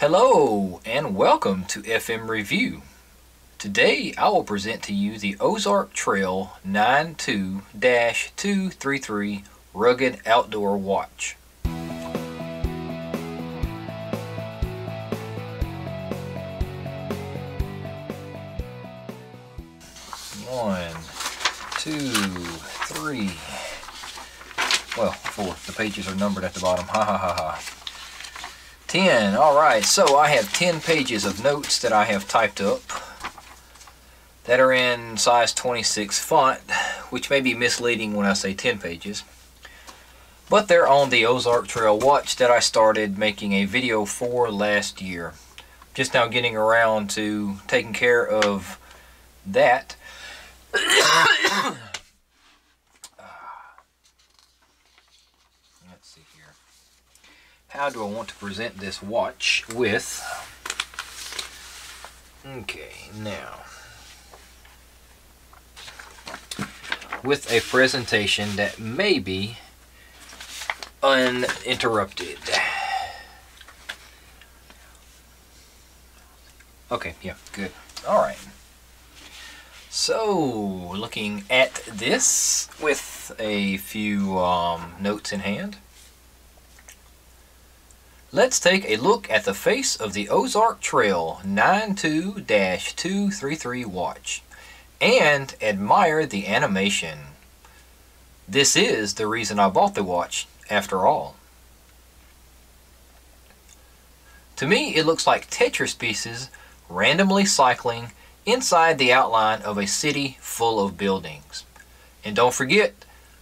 Hello and welcome to FMRevu. Today I will present to you the Ozark Trail 92-233 Rugged Outdoor Watch. One, two, three. Well, four. The pages are numbered at the bottom. Ha ha ha ha. 10. Alright, so I have 10 pages of notes that I have typed up that are in size 26 font, which may be misleading when I say 10 pages. But they're on the Ozark Trail watch that I started making a video for last year. Just now getting around to taking care of that. Let's see here. How do I want to present this watch with? Okay, now with a presentation that may be uninterrupted. Okay, yeah, good. Alright. So, looking at this with a few notes in hand. Let's take a look at the face of the Ozark Trail 92-233 watch and admire the animation. This is the reason I bought the watch, after all. To me, it looks like Tetris pieces randomly cycling inside the outline of a city full of buildings. And don't forget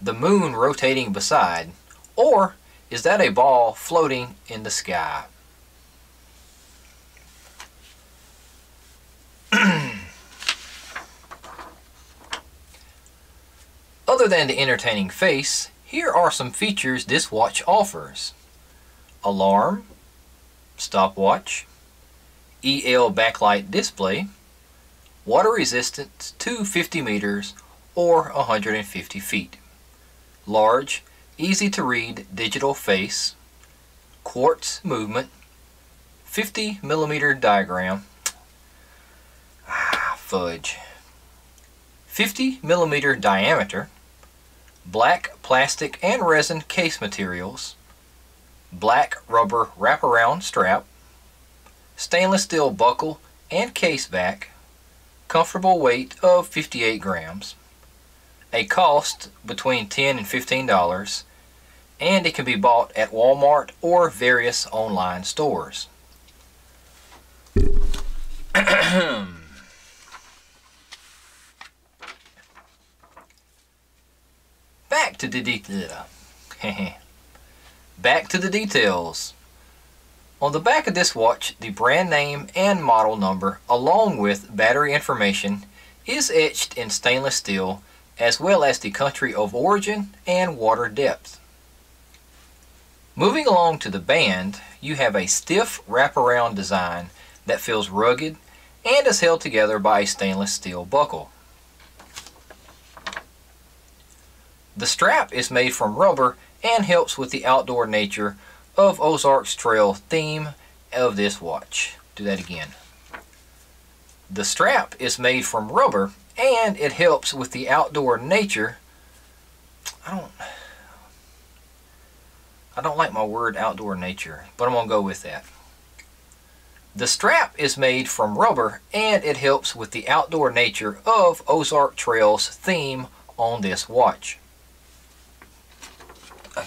the moon rotating beside, or is that a ball floating in the sky? Other than the entertaining face, here are some features this watch offers. Alarm, stopwatch, EL backlight display, water resistance to 50 meters or 150 feet, large, easy to read digital face, quartz movement, 50mm diagram, fudge, 50mm diameter, black plastic and resin case materials, black rubber wraparound strap, stainless steel buckle and case back, comfortable weight of 58 grams, a cost between $10 and $15, and it can be bought at Walmart or various online stores. Back to the details. On the back of this watch, the brand name and model number, along with battery information, is etched in stainless steel, as well as the country of origin and water depth. Moving along to the band, you have a stiff wraparound design that feels rugged and is held together by a stainless steel buckle. The strap is made from rubber and helps with the outdoor nature of Ozark's Trail theme of this watch. Do that again. The strap is made from rubber and it helps with the outdoor nature. I don't like my word outdoor nature, but I'm going to go with that. The strap is made from rubber and it helps with the outdoor nature of Ozark Trail's theme on this watch.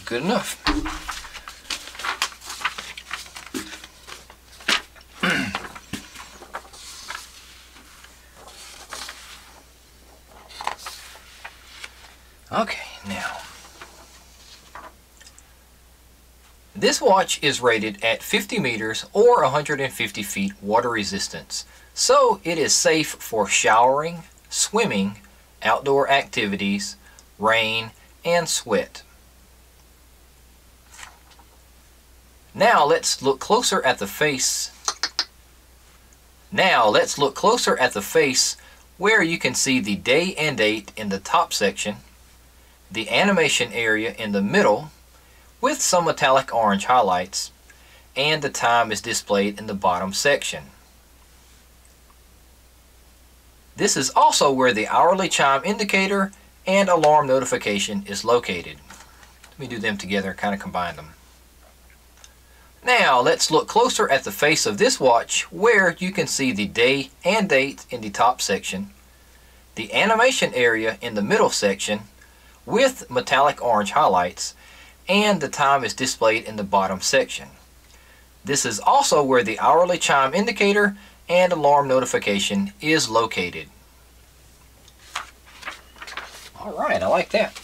Good enough. Okay, now. This watch is rated at 50 meters or 150 feet water resistance, so it is safe for showering, swimming, outdoor activities, rain, and sweat. Now let's look closer at the face. Where you can see the day and date in the top section, the animation area in the middle with some metallic orange highlights, and the time is displayed in the bottom section. This is also where the hourly chime indicator and alarm notification is located. Let me do them together, kind of combine them. Now let's look closer at the face of this watch where you can see the day and date in the top section, the animation area in the middle section with metallic orange highlights, and the time is displayed in the bottom section. This is also where the hourly chime indicator and alarm notification is located. Alright, I like that.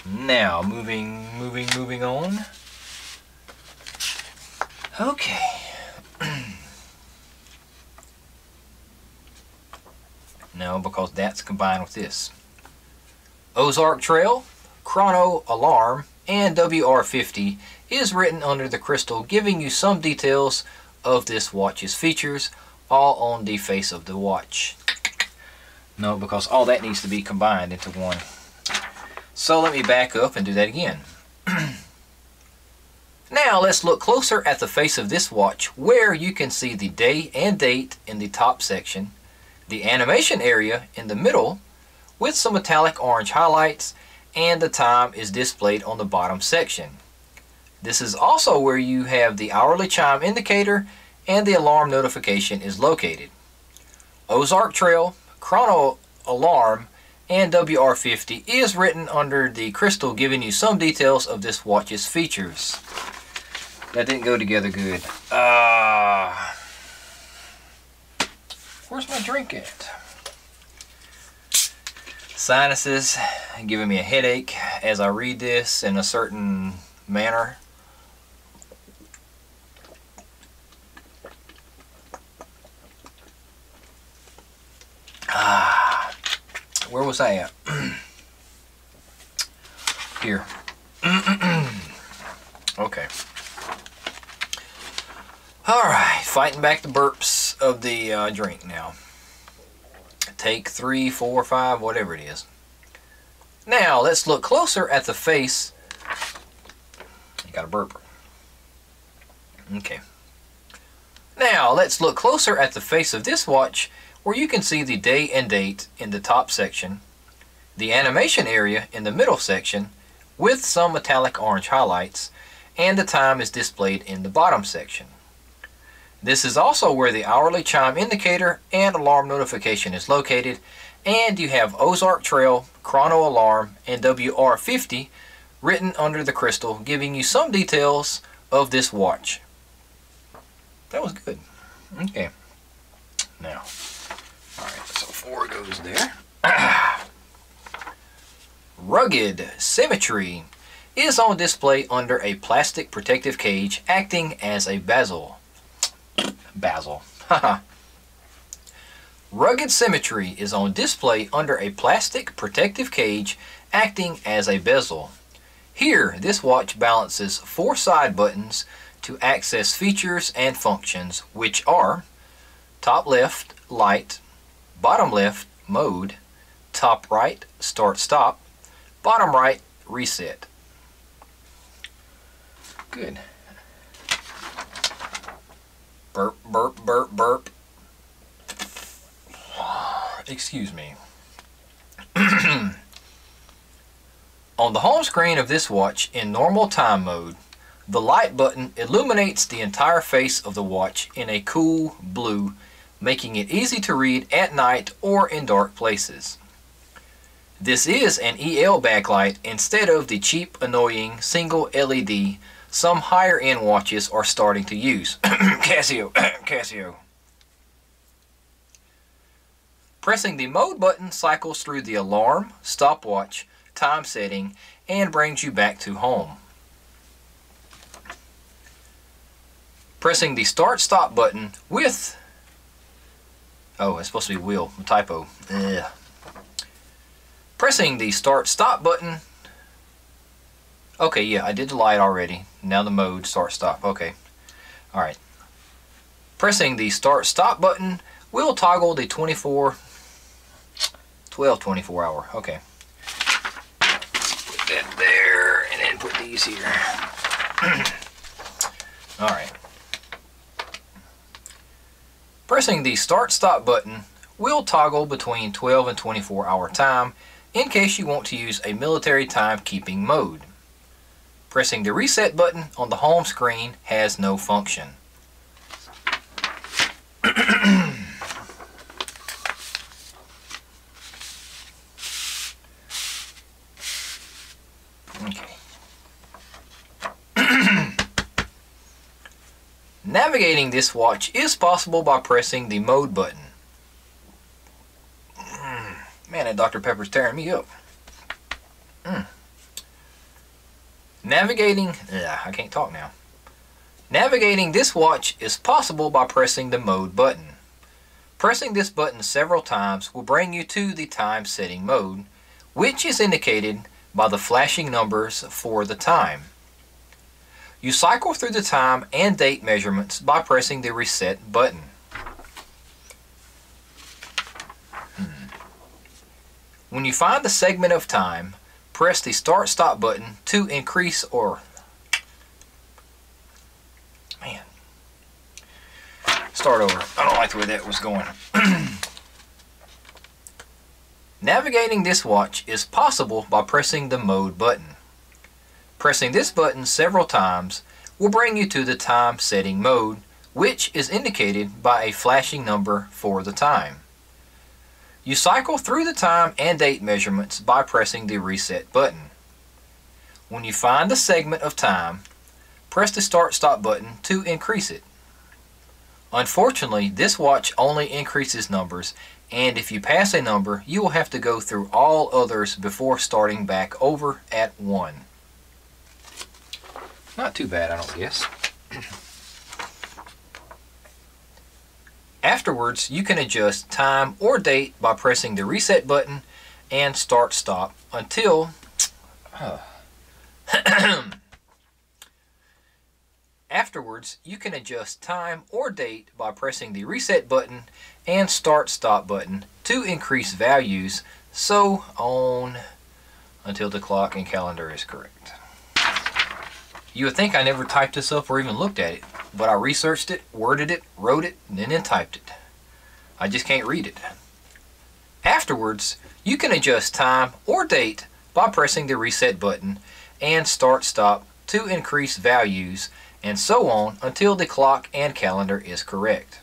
Now, moving on. Okay. No, because that's combined with this. Ozark Trail, Chrono Alarm, and WR50 is written under the crystal, giving you some details of this watch's features, all on the face of the watch. No, because all that needs to be combined into one. So let me back up and do that again. Now let's look closer at the face of this watch where you can see the day and date in the top section, the animation area in the middle with some metallic orange highlights, and the time is displayed on the bottom section. This is also where you have the hourly chime indicator and the alarm notification is located. Ozark Trail, Chrono Alarm, and WR50 is written under the crystal, giving you some details of this watch's features. That didn't go together good. Where's my drink at? Sinuses giving me a headache as I read this in a certain manner. Where was I at? Here. Okay. Alright, fighting back the burps of the drink now. Take 3, 4, 5, whatever it is. Now, let's look closer at the face. You got a burp. Okay. Now, let's look closer at the face of this watch where you can see the day and date in the top section, the animation area in the middle section with some metallic orange highlights, and the time is displayed in the bottom section. This is also where the hourly chime indicator and alarm notification is located, and you have Ozark Trail, Chrono Alarm, and WR50 written under the crystal, giving you some details of this watch. That was good. Okay. Now, alright, so 4 goes there. Rugged Symmetry is on display under a plastic protective cage acting as a bezel. Rugged Symmetry is on display under a plastic protective cage acting as a bezel. Here, this watch balances 4 side buttons to access features and functions, which are top left, light, bottom left, mode, top right, start stop, bottom right, reset. Good. Burp, burp, burp, burp. Excuse me. On the home screen of this watch in normal time mode, the light button illuminates the entire face of the watch in a cool blue, making it easy to read at night or in dark places. This is an EL backlight instead of the cheap, annoying single LED some higher end watches are starting to use. Casio. Pressing the mode button cycles through the alarm, stopwatch, time setting, and brings you back to home. Pressing the start stop button with, oh, it's supposed to be wheel, typo. Ugh. Pressing the start stop button, okay, yeah, I did the light already. Now the mode, start stop, okay. Alright. Pressing the start stop button will toggle the 12-24 hour, okay. Put that there, and then put these here. Alright. Pressing the start-stop button will toggle between 12 and 24-hour time in case you want to use a military timekeeping mode. Pressing the reset button on the home screen has no function. Okay. Navigating this watch is possible by pressing the mode button. Man, that Dr. Pepper's tearing me up. Navigating, I can't talk now. Navigating this watch is possible by pressing the mode button. Pressing this button several times will bring you to the time setting mode, which is indicated by the flashing numbers for the time. You cycle through the time and date measurements by pressing the reset button. When you find the segment of time, press the start-stop button to increase or... Man. Start over. I don't like the way that was going. Navigating this watch is possible by pressing the mode button. Pressing this button several times will bring you to the time setting mode, which is indicated by a flashing number for the time. You cycle through the time and date measurements by pressing the reset button. When you find the segment of time, press the start-stop button to increase it. Unfortunately, this watch only increases numbers, and if you pass a number, you will have to go through all others before starting back over at 1. Not too bad, I don't guess. Afterwards, you can adjust time or date by pressing the reset button and start-stop until... Afterwards, you can adjust time or date by pressing the reset button and start-stop button to increase values, so on until the clock and calendar is correct. You would think I never typed this up or even looked at it, but I researched it, worded it, wrote it, and then typed it. I just can't read it. Afterwards, you can adjust time or date by pressing the reset button and start-stop to increase values, and so on until the clock and calendar is correct.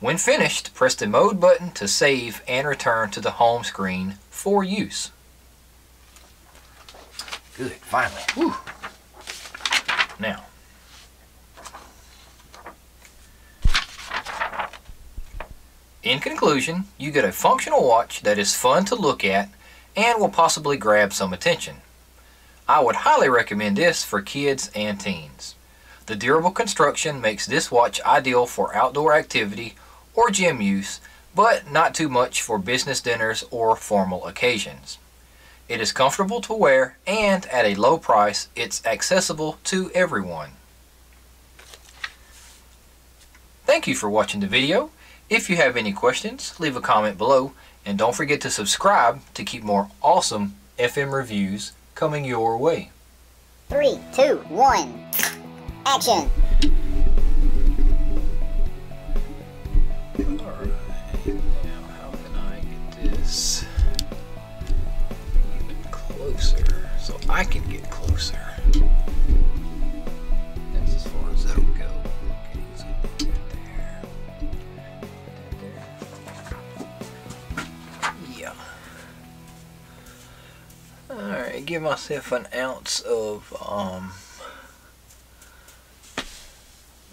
When finished, press the mode button to save and return to the home screen for use. Good, finally. Whew. Now, in conclusion, you get a functional watch that is fun to look at and will possibly grab some attention. I would highly recommend this for kids and teens. The durable construction makes this watch ideal for outdoor activity or gym use, but not too much for business dinners or formal occasions. It is comfortable to wear, and at a low price, it's accessible to everyone. Thank you for watching the video. If you have any questions, leave a comment below, and don't forget to subscribe to keep more awesome FM reviews coming your way. 3, 2, 1, action! Alright, now how can I get this even closer so I can get closer? That's as far as that'll go. Okay, so put that there. Put that there. Yeah. Alright, give myself an ounce of, I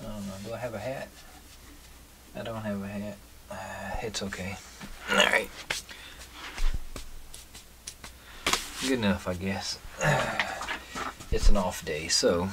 don't know, do I have a hat? I don't have a hat. It's okay. Alright. Good enough, I guess. It's an off day, so